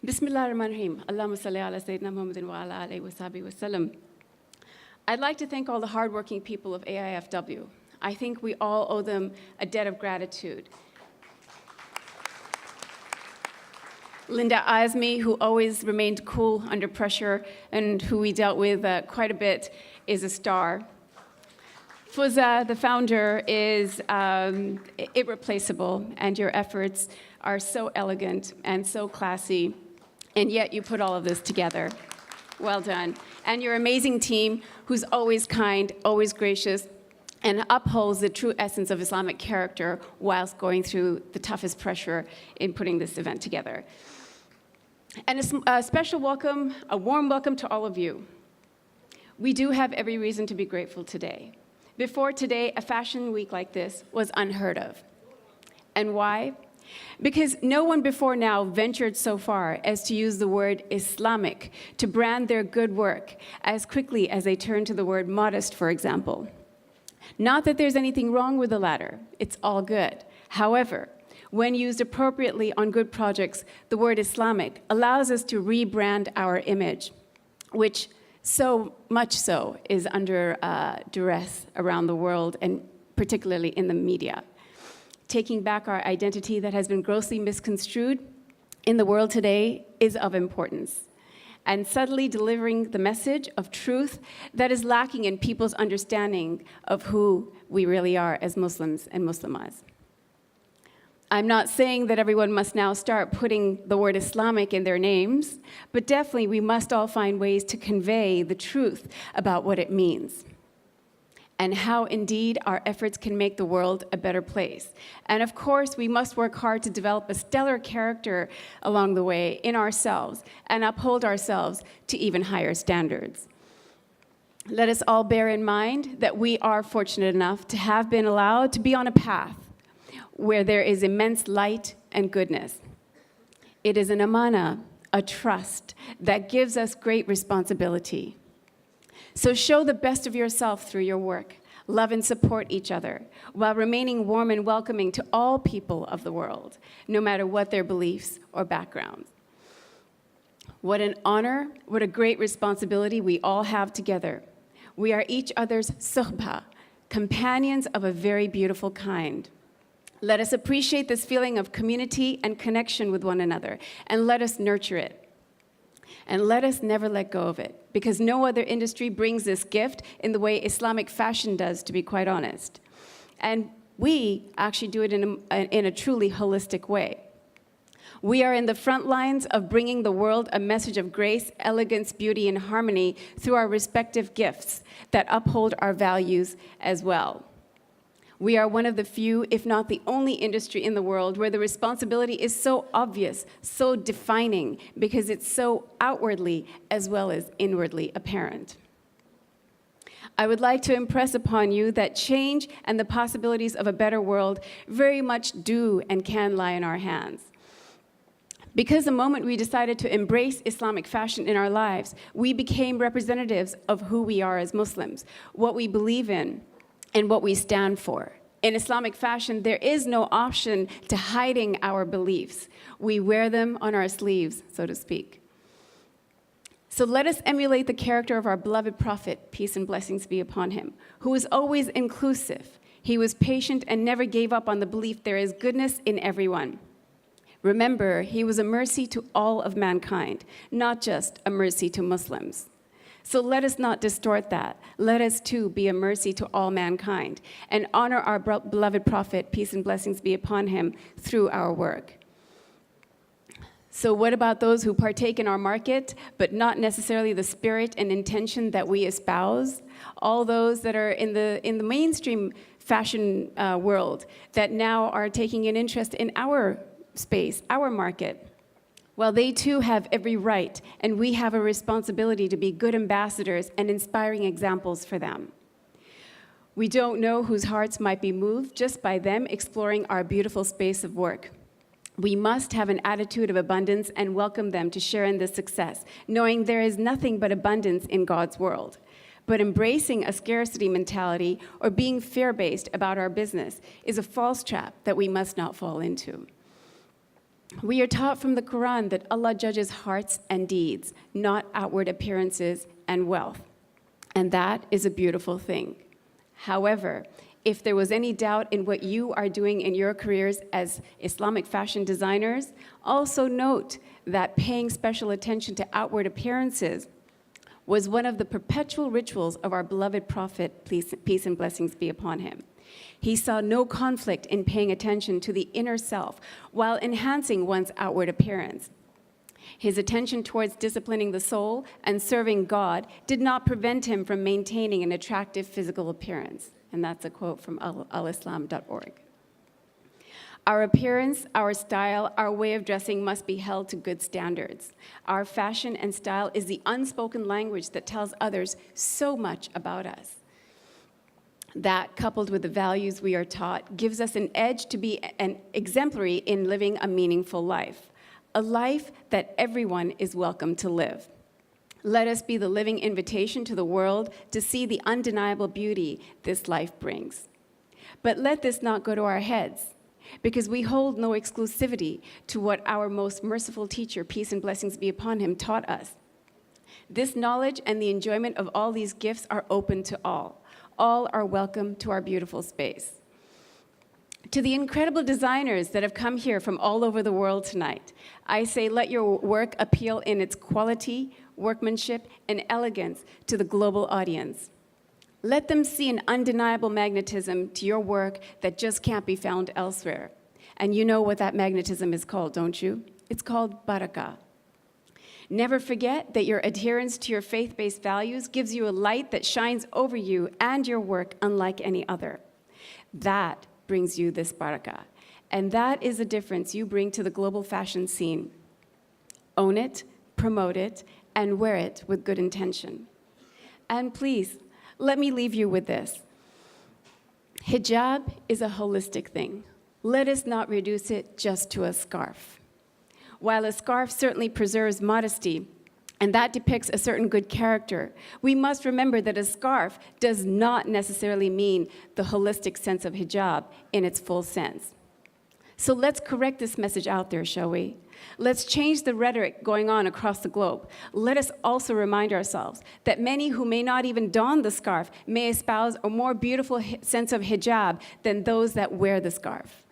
Bismillahirrahmanirrahim. Allahumma salli ala Sayyidina Muhammadin wa ala alihi wa sahbihi wa sallam. I'd like to thank all the hardworking people of AIFW. I think we all owe them a debt of gratitude. Linda Azmi, who always remained cool under pressure and who we dealt with quite a bit, is a star. Fuzza, the founder, is irreplaceable, and your efforts are so elegant and so classy, and yet you put all of this together. Well done. And your amazing team, who's always kind, always gracious, and upholds the true essence of Islamic character whilst going through the toughest pressure in putting this event together. And a special welcome, a warm welcome to all of you. We do have every reason to be grateful today. Before today, a fashion week like this was unheard of. And why? Because no one before now ventured so far as to use the word Islamic to brand their good work as quickly as they turned to the word modest, for example. Not that there's anything wrong with the latter, it's all good. However, when used appropriately on good projects, the word Islamic allows us to rebrand our image, which so much so is under duress around the world, and particularly in the media. Taking back our identity that has been grossly misconstrued in the world today is of importance, and subtly delivering the message of truth that is lacking in people's understanding of who we really are as Muslims and Muslimas. I'm not saying that everyone must now start putting the word Islamic in their names, but definitely we must all find ways to convey the truth about what it means and how indeed our efforts can make the world a better place. And of course, we must work hard to develop a stellar character along the way in ourselves and uphold ourselves to even higher standards. Let us all bear in mind that we are fortunate enough to have been allowed to be on a path where there is immense light and goodness. It is an amana, a trust, that gives us great responsibility. So show the best of yourself through your work. Love and support each other, while remaining warm and welcoming to all people of the world, no matter what their beliefs or backgrounds. What an honor, what a great responsibility we all have together. We are each other's suhbah, companions of a very beautiful kind. Let us appreciate this feeling of community and connection with one another, and let us nurture it. And let us never let go of it, because no other industry brings this gift in the way Islamic fashion does, to be quite honest. And we actually do it in a truly holistic way. We are in the front lines of bringing the world a message of grace, elegance, beauty, and harmony through our respective gifts that uphold our values as well. We are one of the few, if not the only industry in the world where the responsibility is so obvious, so defining, because it's so outwardly as well as inwardly apparent. I would like to impress upon you that change and the possibilities of a better world very much do and can lie in our hands. Because the moment we decided to embrace Islamic fashion in our lives, we became representatives of who we are as Muslims, what we believe in, and what we stand for. In Islamic fashion, there is no option to hiding our beliefs. We wear them on our sleeves, so to speak. So let us emulate the character of our beloved Prophet, peace and blessings be upon him, who was always inclusive. He was patient and never gave up on the belief there is goodness in everyone. Remember, he was a mercy to all of mankind, not just a mercy to Muslims. So let us not distort that. Let us too be a mercy to all mankind and honor our beloved Prophet, peace and blessings be upon him, through our work. So what about those who partake in our market, but not necessarily the spirit and intention that we espouse? All those that are in the mainstream fashion world that now are taking an interest in our space, our market. Well, they too have every right, and we have a responsibility to be good ambassadors and inspiring examples for them. We don't know whose hearts might be moved just by them exploring our beautiful space of work. We must have an attitude of abundance and welcome them to share in this success, knowing there is nothing but abundance in God's world. But embracing a scarcity mentality or being fear-based about our business is a false trap that we must not fall into. We are taught from the Quran that Allah judges hearts and deeds, not outward appearances and wealth. And that is a beautiful thing. However, if there was any doubt in what you are doing in your careers as Islamic fashion designers, also note that paying special attention to outward appearances was one of the perpetual rituals of our beloved Prophet, peace and blessings be upon him. He saw no conflict in paying attention to the inner self while enhancing one's outward appearance. His attention towards disciplining the soul and serving God did not prevent him from maintaining an attractive physical appearance. And that's a quote from alislam.org. Our appearance, our style, our way of dressing must be held to good standards. Our fashion and style is the unspoken language that tells others so much about us. That, coupled with the values we are taught, gives us an edge to be an exemplary in living a meaningful life, a life that everyone is welcome to live. Let us be the living invitation to the world to see the undeniable beauty this life brings. But let this not go to our heads, because we hold no exclusivity to what our most merciful teacher, peace and blessings be upon him, taught us. This knowledge and the enjoyment of all these gifts are open to all. All are welcome to our beautiful space. To the incredible designers that have come here from all over the world tonight, I say let your work appeal in its quality, workmanship, and elegance to the global audience. Let them see an undeniable magnetism to your work that just can't be found elsewhere. And you know what that magnetism is called, don't you? It's called barakah. Never forget that your adherence to your faith-based values gives you a light that shines over you and your work unlike any other. That brings you this barakah. And that is the difference you bring to the global fashion scene. Own it, promote it, and wear it with good intention. And please, let me leave you with this. Hijab is a holistic thing. Let us not reduce it just to a scarf. While a scarf certainly preserves modesty, and that depicts a certain good character, we must remember that a scarf does not necessarily mean the holistic sense of hijab in its full sense. So let's correct this message out there, shall we? Let's change the rhetoric going on across the globe. Let us also remind ourselves that many who may not even don the scarf may espouse a more beautiful sense of hijab than those that wear the scarf.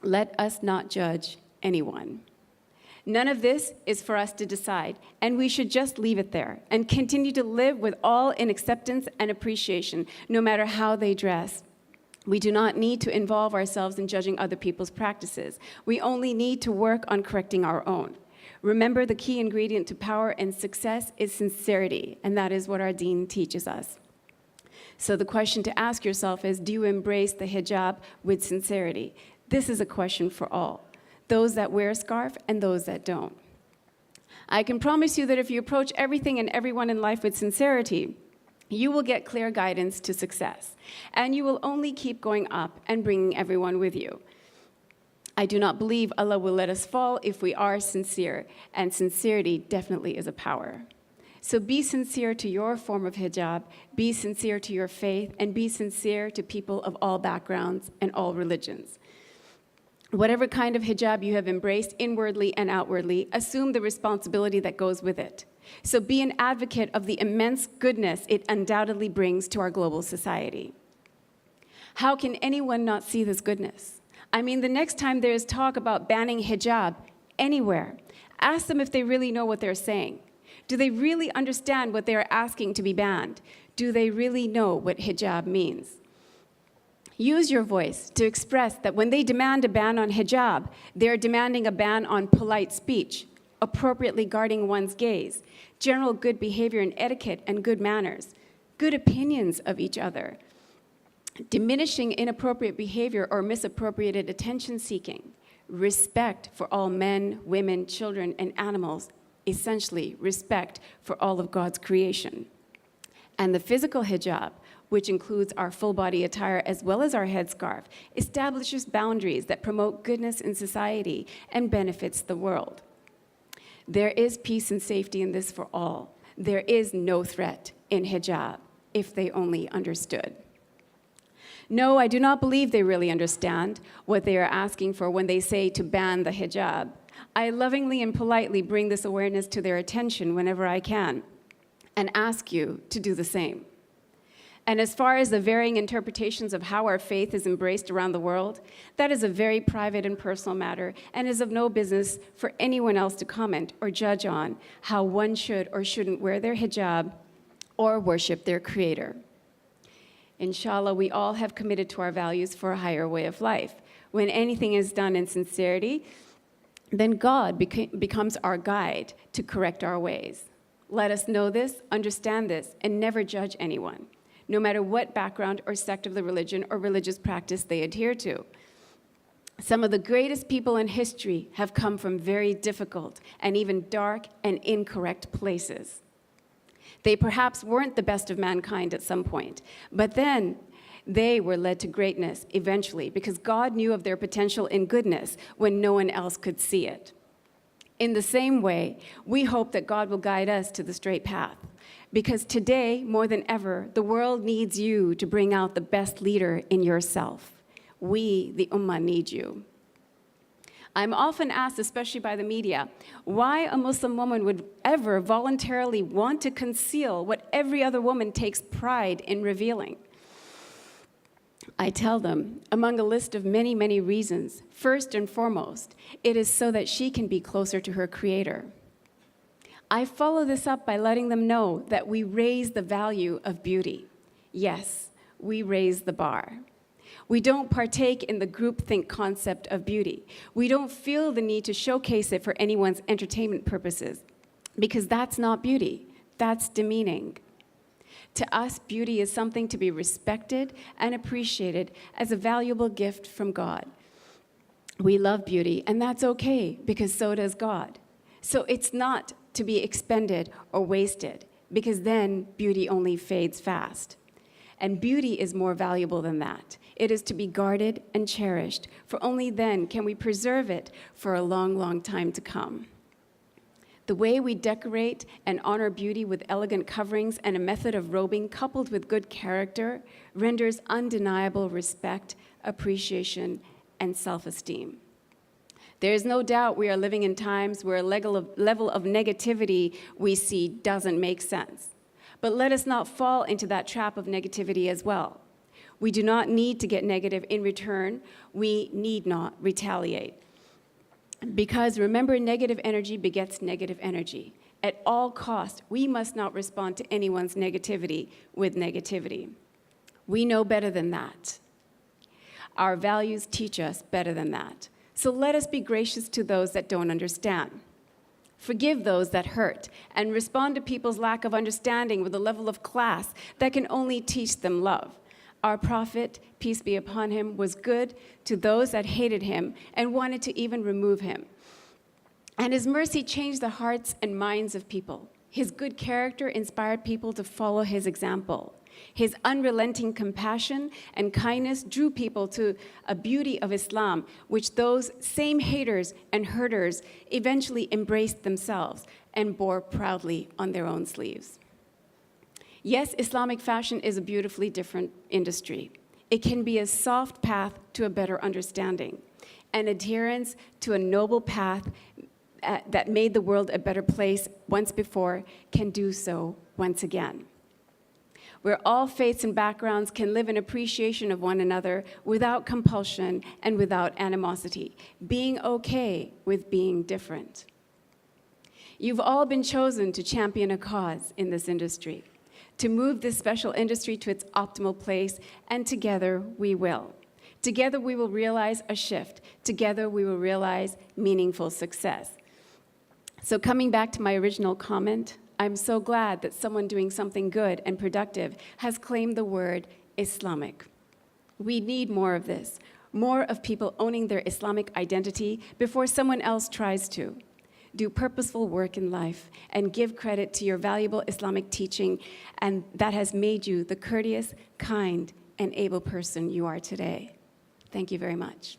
Let us not judge anyone. None of this is for us to decide, and we should just leave it there and continue to live with all in acceptance and appreciation, no matter how they dress. We do not need to involve ourselves in judging other people's practices. We only need to work on correcting our own. Remember, the key ingredient to power and success is sincerity, and that is what our deen teaches us. So the question to ask yourself is, do you embrace the hijab with sincerity? This is a question for all. Those that wear a scarf and those that don't. I can promise you that if you approach everything and everyone in life with sincerity, you will get clear guidance to success, and you will only keep going up and bringing everyone with you. I do not believe Allah will let us fall if we are sincere, and sincerity definitely is a power. So be sincere to your form of hijab, be sincere to your faith, and be sincere to people of all backgrounds and all religions. Whatever kind of hijab you have embraced inwardly and outwardly, assume the responsibility that goes with it. So be an advocate of the immense goodness it undoubtedly brings to our global society. How can anyone not see this goodness? I mean, the next time there is talk about banning hijab anywhere, ask them if they really know what they're saying. Do they really understand what they are asking to be banned? Do they really know what hijab means? Use your voice to express that when they demand a ban on hijab, they're demanding a ban on polite speech, appropriately guarding one's gaze, general good behavior and etiquette and good manners, good opinions of each other, diminishing inappropriate behavior or misappropriated attention-seeking, respect for all men, women, children, and animals, essentially respect for all of God's creation. And the physical hijab, which includes our full-body attire as well as our headscarf, establishes boundaries that promote goodness in society and benefits the world. There is peace and safety in this for all. There is no threat in hijab, if they only understood. No, I do not believe they really understand what they are asking for when they say to ban the hijab. I lovingly and politely bring this awareness to their attention whenever I can and ask you to do the same. And as far as the varying interpretations of how our faith is embraced around the world, that is a very private and personal matter and is of no business for anyone else to comment or judge on how one should or shouldn't wear their hijab or worship their creator. Inshallah, we all have committed to our values for a higher way of life. When anything is done in sincerity, then God becomes our guide to correct our ways. Let us know this, understand this, and never judge anyone, no matter what background or sect of the religion or religious practice they adhere to. Some of the greatest people in history have come from very difficult and even dark and incorrect places. They perhaps weren't the best of mankind at some point, but then they were led to greatness eventually because God knew of their potential in goodness when no one else could see it. In the same way, we hope that God will guide us to the straight path, because today, more than ever, the world needs you to bring out the best leader in yourself. We, the Ummah, need you. I'm often asked, especially by the media, why a Muslim woman would ever voluntarily want to conceal what every other woman takes pride in revealing. I tell them, among a list of many, many reasons, first and foremost, it is so that she can be closer to her Creator. I follow this up by letting them know that we raise the value of beauty. Yes, we raise the bar. We don't partake in the groupthink concept of beauty. We don't feel the need to showcase it for anyone's entertainment purposes, because that's not beauty, that's demeaning. To us, beauty is something to be respected and appreciated as a valuable gift from God. We love beauty, and that's okay, because so does God. So it's not to be expended or wasted, because then beauty only fades fast. And beauty is more valuable than that. It is to be guarded and cherished, for only then can we preserve it for a long, long time to come. The way we decorate and honor beauty with elegant coverings and a method of robing coupled with good character renders undeniable respect, appreciation, and self-esteem. There is no doubt we are living in times where a level of negativity we see doesn't make sense. But let us not fall into that trap of negativity as well. We do not need to get negative in return. We need not retaliate. Because remember, negative energy begets negative energy. At all costs, we must not respond to anyone's negativity with negativity. We know better than that. Our values teach us better than that. So let us be gracious to those that don't understand. Forgive those that hurt, and respond to people's lack of understanding with a level of class that can only teach them love. Our prophet, peace be upon him, was good to those that hated him and wanted to even remove him. And his mercy changed the hearts and minds of people. His good character inspired people to follow his example. His unrelenting compassion and kindness drew people to a beauty of Islam, which those same haters and hurters eventually embraced themselves and bore proudly on their own sleeves. Yes, Islamic fashion is a beautifully different industry. It can be a soft path to a better understanding, and adherence to a noble path that made the world a better place once before can do so once again. Where all faiths and backgrounds can live in appreciation of one another without compulsion and without animosity, being okay with being different. You've all been chosen to champion a cause in this industry, to move this special industry to its optimal place, and together we will. Together we will realize a shift. Together we will realize meaningful success. So coming back to my original comment, I'm so glad that someone doing something good and productive has claimed the word Islamic. We need more of this, more of people owning their Islamic identity before someone else tries to. Do purposeful work in life and give credit to your valuable Islamic teaching, and that has made you the courteous, kind, and able person you are today. Thank you very much.